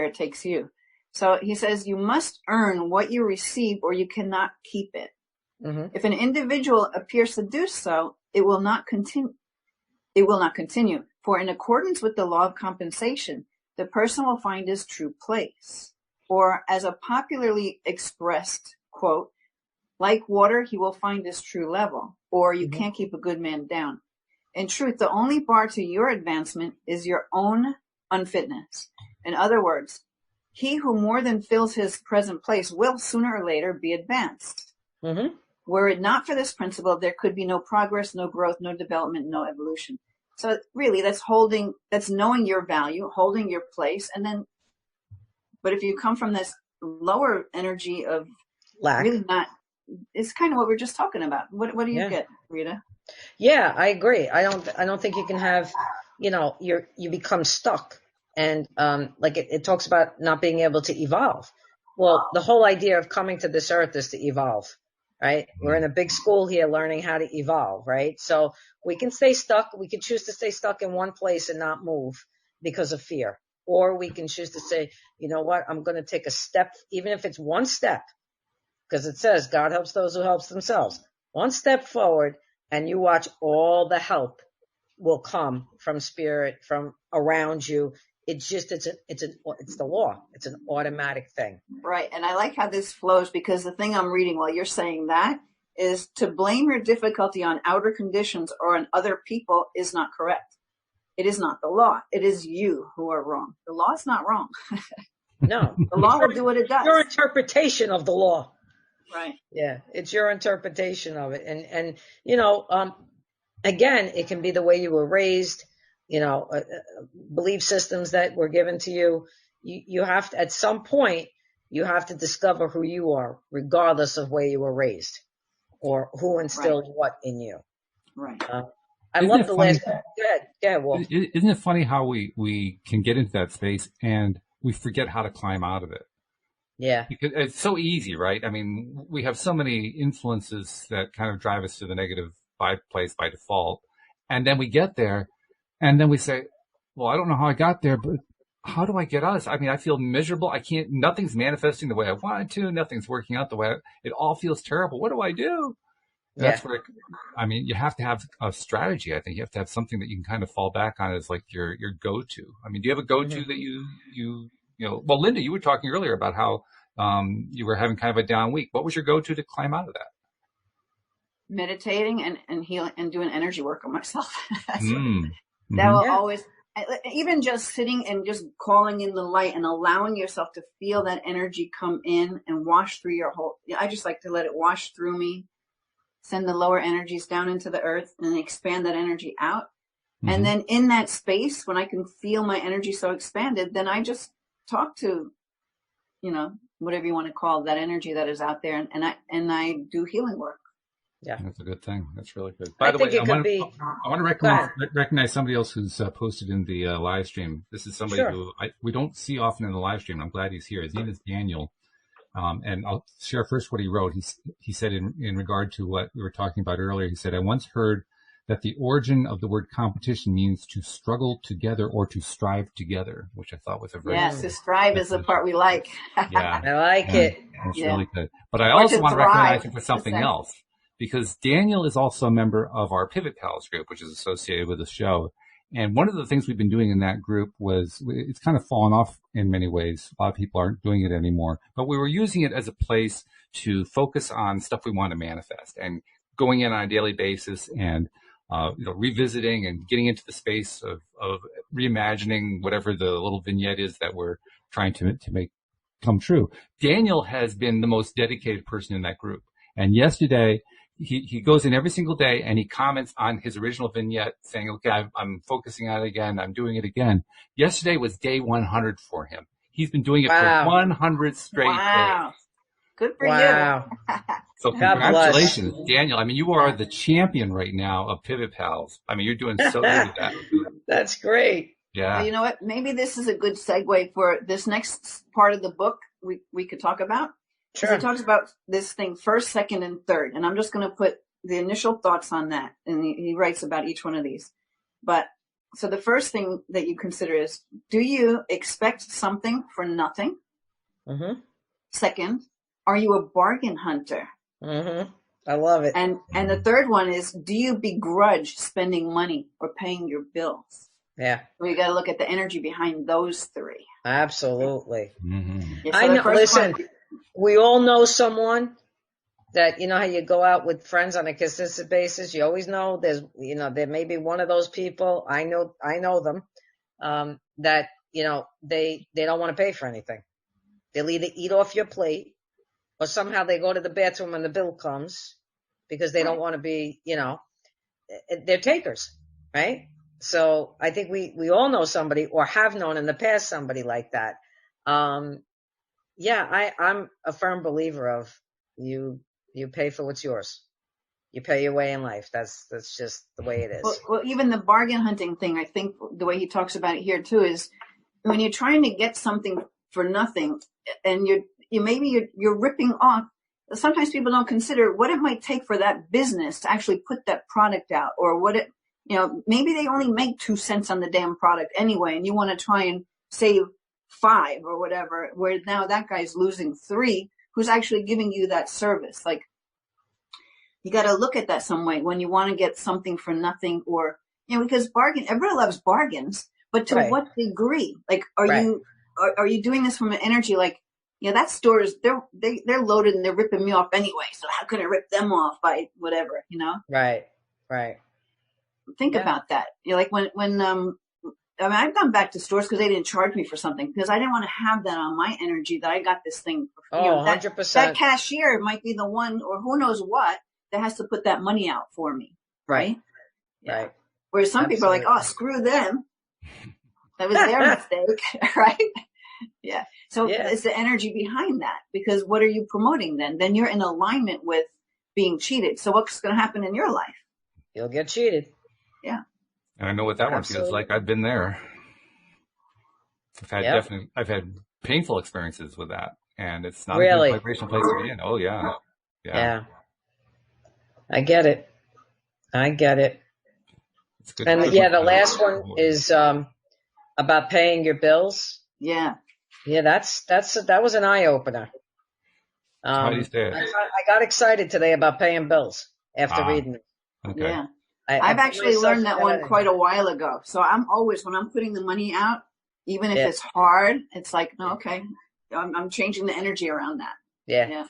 it takes you. So he says, you must earn what you receive or you cannot keep it. If an individual appears to do so, it will not continue. For in accordance with the law of compensation, the person will find his true place. Or as a popularly expressed quote, like water, he will find his true level. Or you can't keep a good man down. In truth, the only bar to your advancement is your own unfitness. In other words, he who more than fills his present place will sooner or later be advanced. Were it not for this principle, there could be no progress, no growth, no development, no evolution. So really that's knowing your value, holding your place. But if you come from this lower energy of lack, really not, it's kind of what we're just talking about. What do you get, Rita? Yeah, I agree. I don't think you can have, you become stuck. And, like it talks about not being able to evolve. Well, the whole idea of coming to this earth is to evolve, right? We're in a big school here learning how to evolve, right? So we can stay stuck. We can choose to stay stuck in one place and not move because of fear. Or we can choose to say, you know what, I'm going to take a step, even if it's one step, because it says God helps those who help themselves. One step forward, and you watch all the help will come from spirit, from around you. It's the law. It's an automatic thing. Right. And I like how this flows, because the thing I'm reading while you're saying that is to blame your difficulty on outer conditions or on other people is not correct. It is not the law. It is you who are wrong. The law is not wrong. No. The law will do what it does. Your interpretation of the law. Right. Yeah. It's your interpretation of it. And again, it can be the way you were raised, belief systems that were given to you. You have to, at some point, you have to discover who you are, regardless of where you were raised or who instilled what in you. Right. I love the last. Go ahead, Wolf. Isn't it funny how we can get into that space and we forget how to climb out of it? Yeah. Because it's so easy, right? I mean, we have so many influences that kind of drive us to the negative vibe place by default. And then we get there And then we say, well, I don't know how I got there, but how do I get out of this? I mean, I feel miserable. Nothing's manifesting the way I wanted to. Nothing's working out the way it all feels terrible. What do I do? And that's where, you have to have a strategy. I think you have to have something that you can kind of fall back on as like your go-to. I mean, do you have a go-to that you know, well, Linda, you were talking earlier about how, you were having kind of a down week. What was your go-to to climb out of that? Meditating and healing and doing energy work on myself. Mm-hmm. That will always, even just sitting and just calling in the light and allowing yourself to feel that energy come in and wash through your whole, I just like to let it wash through me, send the lower energies down into the earth and expand that energy out. Mm-hmm. And then in that space, when I can feel my energy so expanded, then I just talk to, whatever you want to call that energy that is out there. And I do healing work. Yeah, that's a good thing. That's really good. By the way, I want to recognize somebody else who's posted in the live stream. This is somebody who we don't see often in the live stream. I'm glad he's here. His name is Daniel. And I'll share first what he wrote. He said in regard to what we were talking about earlier, he said, I once heard that the origin of the word competition means to struggle together or to strive together, which I thought was a very the strive is the part we like. Yeah, I like it. It's really good. But I also want to recognize him for something else, because Daniel is also a member of our Pivot Pals group, which is associated with the show. And one of the things we've been doing in that group it's kind of fallen off in many ways. A lot of people aren't doing it anymore, but we were using it as a place to focus on stuff we want to manifest and going in on a daily basis and, revisiting and getting into the space of reimagining whatever the little vignette is that we're trying to make come true. Daniel has been the most dedicated person in that group. And yesterday, he goes in every single day and he comments on his original vignette saying, okay, I'm focusing on it again. I'm doing it again. Yesterday was day 100 for him. He's been doing it for 100 straight days. Good for you. So congratulations, Daniel. I mean, you are the champion right now of Pivot Pals. I mean, you're doing so good with that. That's great. Yeah. Well, you know what? Maybe this is a good segue for this next part of the book we could talk about. Sure. He talks about this thing first, second, and third. And I'm just going to put the initial thoughts on that. And he writes about each one of these. But so the first thing that you consider is, do you expect something for nothing? Mm-hmm. Second, are you a bargain hunter? Mm-hmm. I love it. And the third one is, do you begrudge spending money or paying your bills? Yeah. We got to look at the energy behind those three. Absolutely. Mm-hmm. Yeah, so I know. Listen. We all know someone that, how you go out with friends on a consistent basis. You always know there may be one of those people. I know them, that, they don't want to pay for anything. They'll either eat off your plate or somehow they go to the bathroom when the bill comes because they don't want to be, they're takers, right? So I think we all know somebody or have known in the past somebody like that. Yeah, I'm a firm believer of you pay for what's yours. You pay your way in life. That's just the way it is. Well, even the bargain hunting thing, I think the way he talks about it here too is when you're trying to get something for nothing and you're ripping off. Sometimes people don't consider what it might take for that business to actually put that product out, or maybe they only make 2 cents on the damn product anyway, and you want to try and save 5 or whatever, where now that guy's losing 3 who's actually giving you that service. Like, you got to look at that some way when you want to get something for nothing, or, because everybody loves bargains, but to what degree? Like, are you doing this from an energy like, that store is, they're loaded and they're ripping me off anyway, so how can I rip them off by whatever, Right. Think about that. Like when I've gone back to stores because they didn't charge me for something because I didn't want to have that on my energy that I got this thing. 100%. That cashier might be the one, or who knows what, that has to put that money out for me. Right. Yeah. Right. Whereas some people are like, oh, screw them. That was their mistake. Right. Yeah. So it's the energy behind that, because what are you promoting then? Then you're in alignment with being cheated. So what's going to happen in your life? You'll get cheated. Yeah. And I know what that one feels like. I've been there. I've had painful experiences with that, and it's not a good vibrational place to be in. Oh yeah. I get it. It's good. And yeah, the last one is about paying your bills. Yeah. Yeah, that was an eye opener. How do you say it? I got excited today about paying bills after reading it. Okay. Yeah. I I've actually learned that one anyway. quite a while ago. So I'm always, when I'm putting the money out, even if Yeah. it's hard, it's like, no, okay, I'm changing the energy around that. Yeah.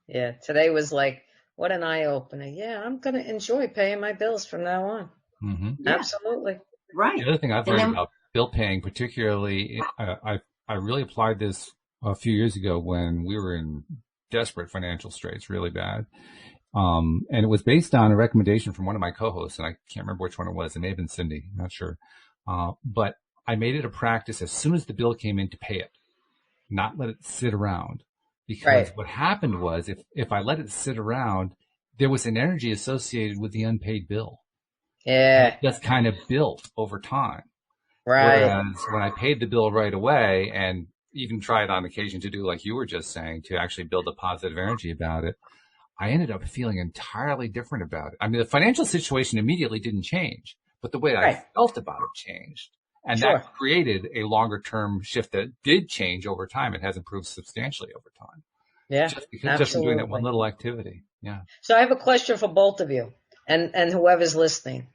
Yeah. Today was like, what an eye opener. Yeah, I'm going to enjoy paying my bills from now on. Mm-hmm. Yeah. Absolutely. Right. The other thing I've learned about bill paying, particularly, I really applied this a few years ago when we were in desperate financial straits, really bad. And it was based on a recommendation from one of my co-hosts, and I can't remember which one it was. It may have been Cindy, I'm not sure. But I made it a practice as soon as the bill came in to pay it, not let it sit around. Because what happened was if I let it sit around, there was an energy associated with the unpaid bill. Yeah. It just kind of built over time. Right. Whereas when I paid the bill right away and even tried on occasion to do like you were just saying, to actually build a positive energy about it, I ended up feeling entirely different about it. I mean, the financial situation immediately didn't change, but the way I felt about it changed. And that created a longer term shift that did change over time. It has improved substantially over time. Yeah. Just from doing that one little activity. Yeah. So I have a question for both of you and whoever's listening.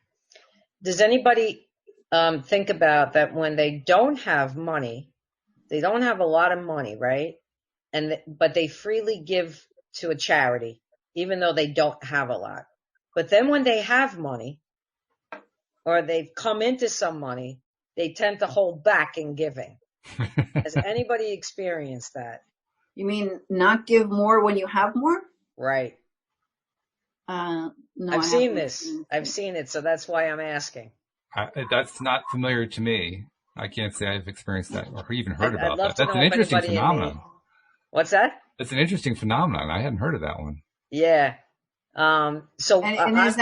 Does anybody think about that when they don't have money, they don't have a lot of money, right? But they freely give to a charity, even though they don't have a lot. But then when they have money or they've come into some money, they tend to hold back in giving. Has anybody experienced that? You mean not give more when you have more? Right. No, I've seen this. I've seen it. So that's why I'm asking. That's not familiar to me. I can't say I've experienced that or even heard about that. That's an interesting phenomenon. What's that? That's an interesting phenomenon. I hadn't heard of that one. Yeah. So is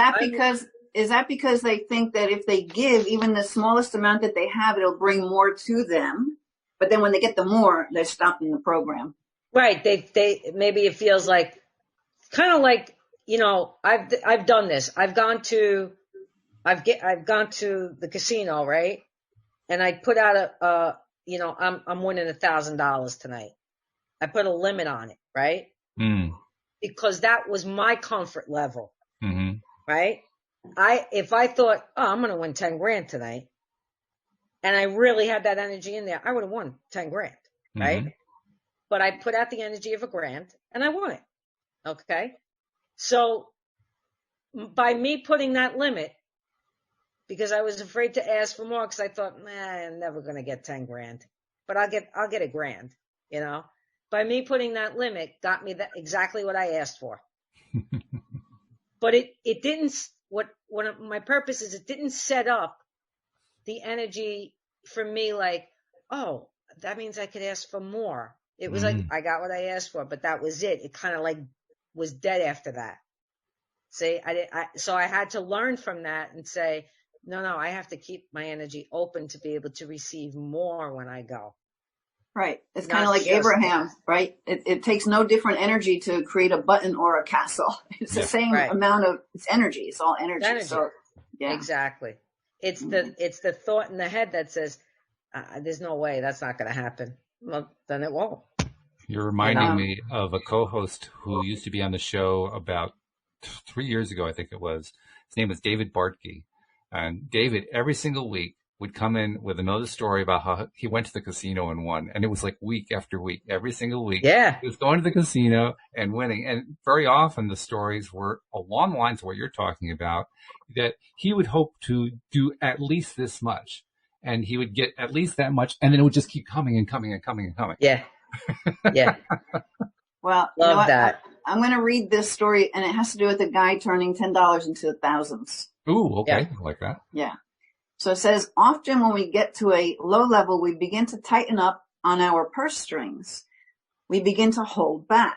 that because they think that if they give even the smallest amount that they have, it'll bring more to them? But then when they get the more, they're stopping the program. Right. They maybe it feels like kind of like, you know, I've done this. I've gone to the casino, right? And I put out I'm winning $1,000 tonight. I put a limit on it, right? Because that was my comfort level, right? If I thought, I'm going to win 10 grand tonight, and I really had that energy in there, I would have won 10 grand, right? But I put out the energy of $1,000 and I won it. Okay. So by me putting that limit, because I was afraid to ask for more because I thought, I'm never going to get 10 grand, but I'll get $1,000, you know, by me putting that limit got me exactly what I asked for. But it didn't, one of my purpose is it didn't set up the energy for me like, oh, that means I could ask for more. It was like, I got what I asked for, but that was it. It kind of like was dead after that. See, so I had to learn from that and say, no, I have to keep my energy open to be able to receive more when I go. Right. It's kind of like Abraham, right? It takes no different energy to create a button or a castle. It's the same amount of energy. It's all energy. So, yeah. Exactly. It's the thought in the head that says, there's no way that's not going to happen. Well, then it won't. You're reminding me of a co-host who used to be on the show about 3 years ago, I think it was. His name was David Bartkey. And David, every single week, would come in with another story about how he went to the casino and won. And it was like week after week, every single week. Yeah. He was going to the casino and winning. And very often the stories were along the lines of what you're talking about, that he would hope to do at least this much. And he would get at least that much. And then it would just keep coming and coming and coming and coming. Yeah. Yeah. Well, love that. I'm going to read this story, and it has to do with a guy turning $10 into thousands. Ooh, okay. I like that. Yeah. So it says, often when we get to a low level, we begin to tighten up on our purse strings. We begin to hold back.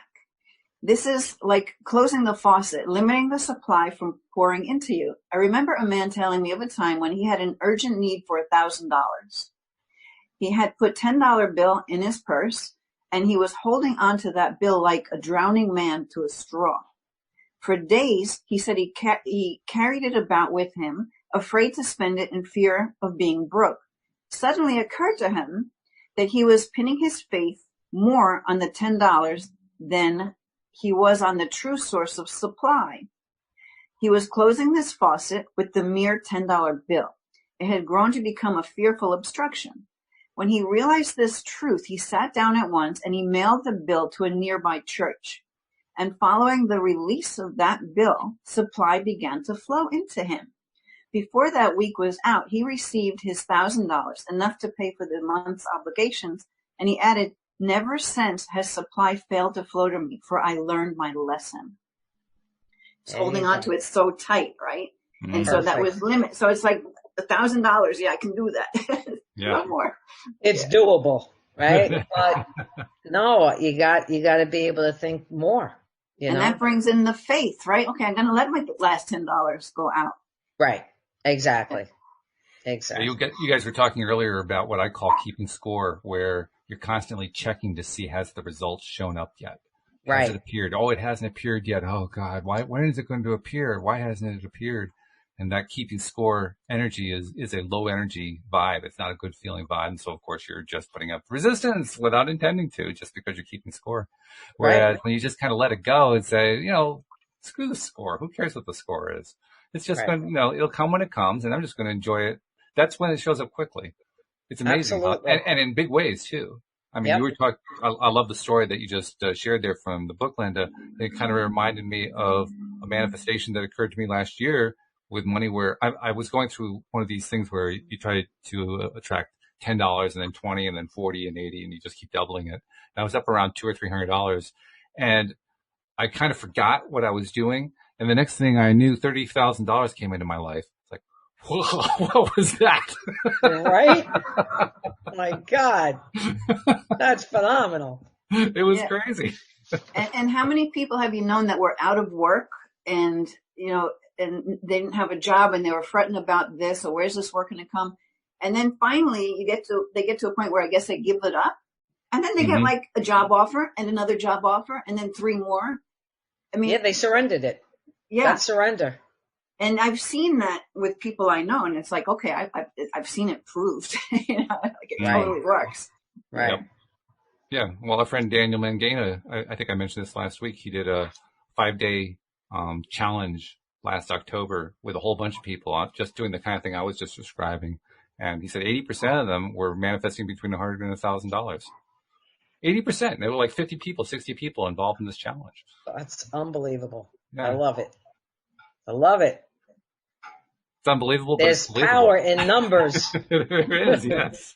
This is like closing the faucet, limiting the supply from pouring into you. I remember a man telling me of a time when he had an urgent need for $1,000. He had put $10 bill in his purse, and he was holding on to that bill like a drowning man to a straw. For days, he said he carried it about with him afraid to spend it in fear of being broke. Suddenly occurred to him that he was pinning his faith more on the $10 than he was on the true source of supply. He was closing this faucet with the mere $10 bill. It had grown to become a fearful obstruction. When he realized this truth, he sat down at once and he mailed the bill to a nearby church. And following the release of that bill, supply began to flow into him. Before that week was out, he received his $1,000, enough to pay for the month's obligations, and he added, "Never since has supply failed to flow to me, for I learned my lesson." It's holding on to it so tight, right? And so that was limit. So it's like $1,000. Yeah, I can do that. Yeah. No more. It's doable, right? But no, you got to be able to think more. You know? That brings in the faith, right? Okay, I'm going to let my last $10 go out. Right. Exactly. You guys were talking earlier about what I call keeping score, where you're constantly checking to see has the results shown up yet. Right. Has it appeared? Oh, it hasn't appeared yet. Oh God, when is it going to appear? Why hasn't it appeared? And that keeping score energy is a low energy vibe. It's not a good feeling vibe. And so of course you're just putting up resistance without intending to, just because you're keeping score. Whereas when you just kind of let it go and say, screw the score. Who cares what the score is? It's just going to, it'll come when it comes, and I'm just going to enjoy it. That's when it shows up quickly. It's amazing. And in big ways too. I mean, you were talking, I love the story that you just shared there from the book, Linda. It kind of reminded me of a manifestation that occurred to me last year with money, where I was going through one of these things where you try to attract $10 and then 20 and then 40 and 80, and you just keep doubling it. And I was up around $200 or $300, and I kind of forgot what I was doing. And the next thing I knew, $30,000 came into my life. It's like, whoa, what was that? Right? My God. That's phenomenal. It was crazy. And how many people have you known that were out of work and, and they didn't have a job and they were fretting about this, or where's this work going to come? And then finally they get to a point where I guess they give it up. And then they get like a job offer and another job offer and then 3 more. I mean, they surrendered it. Yeah. That's surrender. And I've seen that with people I know, and it's like, okay, I've seen it proved, like it totally works. Right. Yep. Yeah. Well, our friend Daniel Mangana, I think I mentioned this last week. He did a 5-day challenge last October with a whole bunch of people, just doing the kind of thing I was just describing. And he said 80% of them were manifesting between $100 and $1,000. 80%. There were like 50 people, 60 people involved in this challenge. That's unbelievable. Yeah. I love it. I love it. It's unbelievable. There's but it's power in numbers. There is, yes.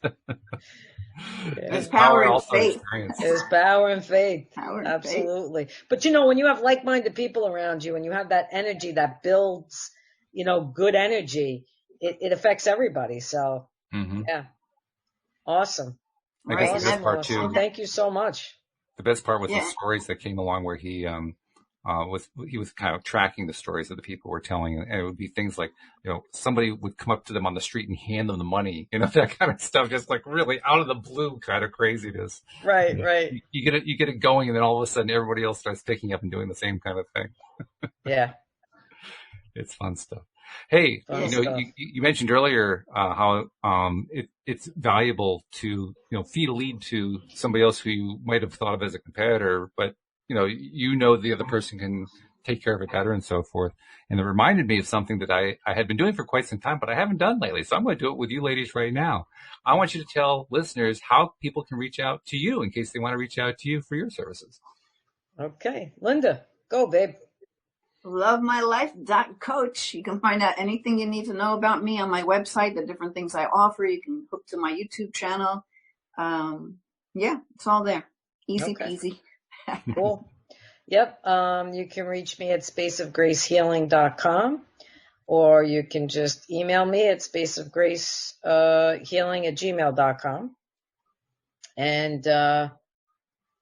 There's power in faith. There's power in faith. Absolutely. Faith. But when you have like-minded people around you and you have that energy that builds, good energy, it affects everybody. So, yeah. Awesome. I guess the best part too. Thank you so much. The best part was the stories that came along where he was kind of tracking the stories that the people were telling, and it would be things like, somebody would come up to them on the street and hand them the money, that kind of stuff, just like really out of the blue kind of craziness. Right, right. You get it going, and then all of a sudden everybody else starts picking up and doing the same kind of thing. Yeah. It's fun stuff. Hey, you mentioned earlier how it's valuable to feed a lead to somebody else who you might have thought of as a competitor, but the other person can take care of it better and so forth. And it reminded me of something that I had been doing for quite some time, but I haven't done lately. So I'm going to do it with you ladies right now. I want you to tell listeners how people can reach out to you in case they want to reach out to you for your services. Okay. Linda, go, babe. lovemylife.coach. You can find out anything you need to know about me on my website, the different things I offer. You can hook to my YouTube channel. It's all there. Easy peasy. Cool. Yep. You can reach me at spaceofgracehealing.com, or you can just email me at spaceofgracehealing@gmail.com. And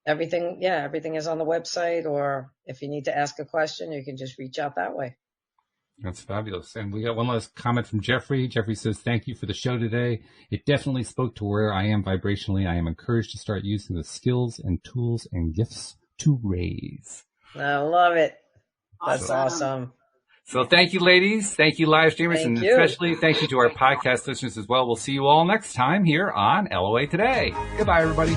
everything is on the website, or if you need to ask a question, you can just reach out that way. That's fabulous. And we got one last comment from Jeffrey. Jeffrey says, thank you for the show today. It definitely spoke to where I am vibrationally. I am encouraged to start using the skills and tools and gifts to raise. I love it. That's awesome. So thank you, ladies. Thank you, live streamers. Thank and you. especially thank you to our podcast listeners as well. We'll see you all next time here on LOA Today. Goodbye, everybody.